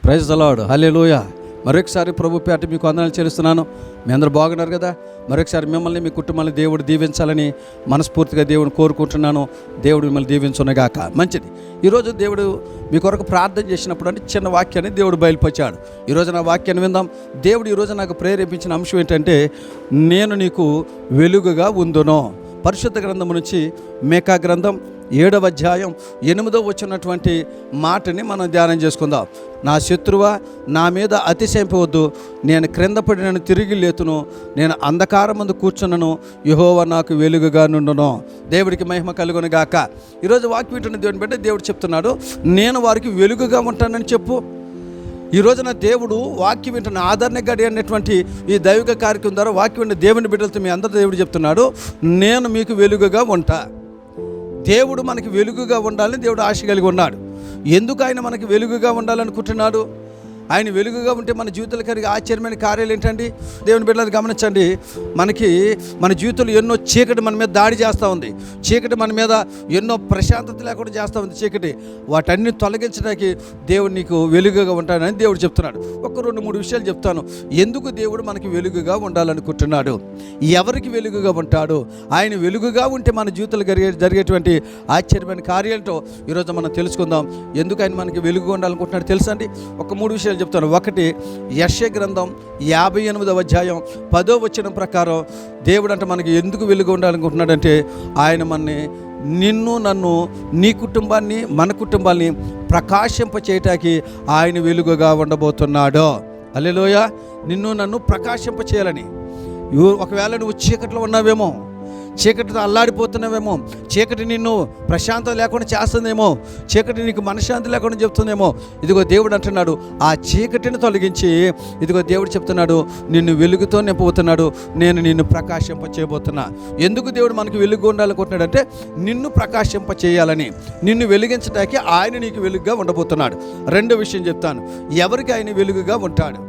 Praise the lord, హల్లెలూయా. మరొకసారి ప్రభు పేట మీకు వందనాలు చెల్లిస్తున్నాను. మీ అందరూ బాగున్నారు కదా? మరొకసారి మిమ్మల్ని, మీ కుటుంబాన్ని దేవుడు దీవించాలని మనస్ఫూర్తిగా దేవుడిని కోరుకుంటున్నాను. దేవుడు మిమ్మల్ని దీవించునుగాక. మంచిది. ఈరోజు దేవుడు మీ కొరకు ప్రార్థన చేసినప్పుడు అంటే చిన్న వాక్యాన్ని దేవుడు బయలుపరిచాడు. ఈరోజు నా వాక్యాన్ని విందాం. దేవుడు ఈరోజు నాకు ప్రేరేపించిన అంశం ఏంటంటే, నేను నీకు వెలుగుగా ఉందును. పరిశుద్ధ గ్రంథం నుంచి మేకా గ్రంథం 7వ అధ్యాయం 8వ వచ్చినటువంటి మాటని మనం ధ్యానం చేసుకుందాం. నా శత్రువా, నా మీద అతిశయింపవద్దు, నేను క్రింద పడి నేను తిరిగి లేతును, నేను అంధకారం ముందు కూర్చున్నను, యెహోవా నాకు వెలుగుగా నుండును. దేవుడికి మహిమ కలుగును గాక. ఈరోజు వాక్యం వింటున్న దేవుని బట్టి దేవుడు చెప్తున్నాడు, నేను వారికి వెలుగుగా ఉంటానని చెప్పు. ఈ రోజున దేవుడు వాక్యం వింటున్న ఆదరణ గడి అనేటువంటి ఈ దైవిక కార్యక్రమం ద్వారా వాక్యం విన్న దేవుని బిడ్డలతో మీ అందరూ దేవుడు చెప్తున్నాడు, నేను మీకు వెలుగుగా ఉంటా. దేవుడు మనకి వెలుగుగా ఉండాలని దేవుడు ఆశ కలిగి ఉన్నాడు. ఎందుకు ఆయన మనకి వెలుగుగా ఉండాలనుకుంటున్నాడు? ఆయన వెలుగుగా ఉంటే మన జీవితాలు కలిగే ఆశ్చర్యమైన కార్యాలు ఏంటండి? దేవుని బిడ్డలు గమనించండి. మన జీవితంలో ఎన్నో చీకటి మన మీద దాడి చేస్తూ ఉంది. చీకటి మన మీద ఎన్నో ప్రశాంతత లేకుండా చేస్తూ ఉంది. చీకటి వాటన్ని తొలగించడానికి దేవుడు నీకు వెలుగుగా ఉంటాడని దేవుడు చెప్తున్నాడు. ఒక 2-3 విషయాలు చెప్తాను. ఎందుకు దేవుడు మనకి వెలుగుగా ఉండాలనుకుంటున్నాడు, ఎవరికి వెలుగుగా ఉంటాడు, ఆయన వెలుగుగా ఉంటే మన జీవితంలో జరిగేటువంటి ఆశ్చర్యమైన కార్యాలతో ఈరోజు మనం తెలుసుకుందాం. ఎందుకు ఆయన మనకి వెలుగుగా ఉండాలనుకుంటున్నాడు తెలుసండి? ఒక 3 విషయాలు చెప్తాను. ఒకటి, యెషయా గ్రంథం 58వ అధ్యాయం 10వ వచనం ప్రకారం దేవుడు అంటే మనకి ఎందుకు వెలుగు ఉండాలనుకుంటున్నాడంటే, ఆయన మనని, నిన్ను, నన్ను, నీ కుటుంబాన్ని, మన కుటుంబాన్ని ప్రకాశింప చేయటానికి ఆయన వెలుగుగా ఉండబోతున్నాడు. హల్లెలూయా. నిన్ను నన్ను ప్రకాశింప చేయాలని. ఒకవేళ నువ్వు చీకట్లో ఉన్నావేమో, చీకటితో అల్లాడిపోతున్నావేమో, చీకటి నిన్ను ప్రశాంతత లేకుండా చేస్తుందేమో, చీకటి నీకు మనశ్శాంతి లేకుండా చెప్తుందేమో, ఇదిగో దేవుడు అంటున్నాడు, ఆ చీకటిని తొలగించి ఇదిగో దేవుడు చెప్తున్నాడు, నిన్ను వెలుగుతో నింపబోతున్నాడు, నేను నిన్ను ప్రకాశింప చేయబోతున్నా. ఎందుకు దేవుడు మనకి వెలుగు ఉండాలనుకుంటున్నాడంటే, నిన్ను ప్రకాశింప చేయాలని, నిన్ను వెలిగించడానికి ఆయన నీకు వెలుగుగా ఉండబోతున్నాడు. రెండో విషయం చెప్తాను, ఎవరికి ఆయన వెలుగుగా ఉంటాడు.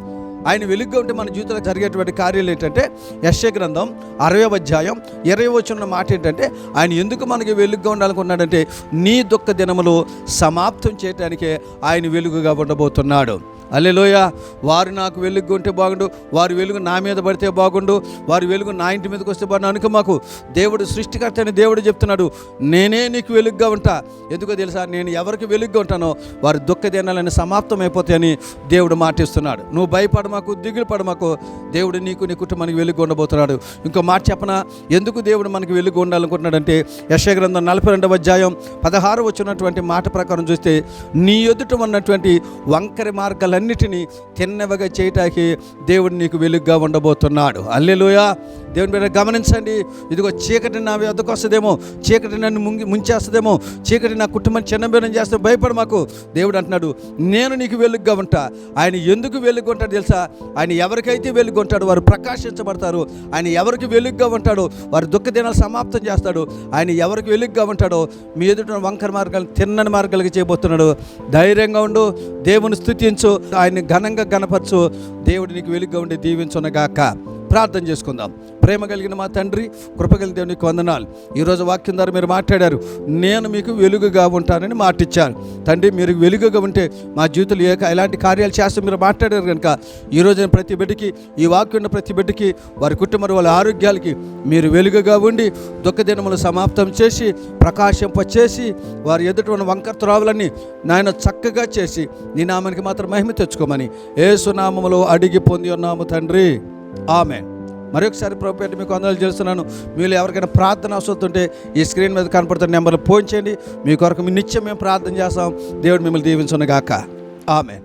ఆయన వెలుగుగా ఉంటే మన జీవితంలో జరిగేటువంటి కార్యాలు ఏంటంటే, యెషయా గ్రంథం 60వ అధ్యాయం 20వ వచనం మాట ఏంటంటే, ఆయన ఎందుకు మనకి వెలుగుగా ఉండాలనుకున్నాడంటే, నీ దుఃఖ దినములు సమాప్తం చేయడానికే ఆయన వెలుగుగా ఉండబోతున్నాడు. హల్లెలూయా. వారు నాకు వెలుగు ఉంటే బాగుండు, వారి వెలుగు నా మీద పడితే బాగుండు, వారి వెలుగు నా ఇంటి మీదకి వస్తే బాగుండు అనుకో. మాకు దేవుడు సృష్టికర్త అని దేవుడు చెప్తున్నాడు, నేనే నీకు వెలుగుగా ఉంటా. ఎందుకో తెలుసా? నేను ఎవరికి వెలుగుగా ఉంటానో వారి దుఃఖ దినాలని సమాప్తం అయిపోతాయని దేవుడు మాటిస్తున్నాడు. నువ్వు భయపడమాకు, దిగులు పడమాకు, దేవుడు నీకు, నీ కుటుంబానికి వెలుగు ఉండబోతున్నాడు. ఇంకో మాట చెప్పనా, ఎందుకు దేవుడు మనకి వెలుగు ఉండాలనుకుంటున్నాడంటే, యెషయా గ్రంథం 42వ అధ్యాయం 16 వచ్చినటువంటి మాట ప్రకారం చూస్తే, నీ ఎదుట ఉన్నటువంటి వంకరి మార్గాలన్నిటినీ తిన్నవగా చేయటానికి దేవుడు నీకు వెలుగుగా ఉండబోతున్నాడు. హల్లెలూయా. దేవుని మీద గమనించండి. ఇదిగో చీకటి నా వద్దకు వస్తుందేమో, చీకటి నన్ను ముంచేస్తుందేమో, చీకటి నా కుటుంబాన్ని చిన్నబీనం చేస్తే భయపడ మాకు. దేవుడు అంటున్నాడు, నేను నీకు వెలుగుగా ఉంటా. ఆయన ఎందుకు వెలుగు ఉంటాడు తెలుసా? ఆయన ఎవరికైతే వెలుగు ఉంటాడో వారు ప్రకాశించబడతారు. ఆయన ఎవరికి వెలుగుగా ఉంటాడో వారి దుఃఖ దినాలు సమాప్తం చేస్తాడు. ఆయన ఎవరికి వెలుగుగా ఉంటాడో మీ ఎదుట వంకర మార్గాలు తిన్నని మార్గాలకి చేయబోతున్నాడు. ధైర్యంగా ఉండు, దేవుని స్తుతించు, ఆయన్ని ఘనంగా గణపరచు. దేవుడు నీకు వెలుగుగా ఉండి దీవించునుగాక. ప్రార్థన చేసుకుందాం. ప్రేమ కలిగిన మా తండ్రి, కృపగలిగిన దేవునికి వందనాలు. ఈరోజు వాక్యం ద్వారా మీరు మాట్లాడారు, నేను మీకు వెలుగుగా ఉంటానని మాటిచ్చారు. తండ్రి, మీరు వెలుగుగా ఉంటే మా జీవితంలో ఎలాంటి కార్యాలు చేస్తే మీరు మాట్లాడారు కనుక ఈరోజు ప్రతి బిడ్డకి, ఈ వాక్యం ఉన్న ప్రతి బిడ్డకి, వారి కుటుంబం, వాళ్ళ ఆరోగ్యాలకి మీరు వెలుగుగా ఉండి దుఃఖ దినములు సమాప్తం చేసి ప్రకాశింప చేసి వారి ఎదుట ఉన్న వంకర త్రోవలన్నీ నాయన చక్కగా చేసి నీ నామానికి మాత్రం మహిమ తెచ్చుకోమని యేసు నామములో అడిగి పొంది ఉన్నాము తండ్రి. ఆమేన్. మరొకసారి ప్రభుపేట మీకు వందనాలు చేస్తున్నాను. మీరు ఎవరికైనా ప్రార్థన అవసరం ఉంటే ఈ స్క్రీన్ మీద కనపడుతున్న నెంబర్లు ఫోన్ చేయండి. మీ కొరకు నిత్యం మేము ప్రార్థన చేస్తాం. దేవుడు మిమ్మల్ని దీవించునుగాక. ఆమేన్.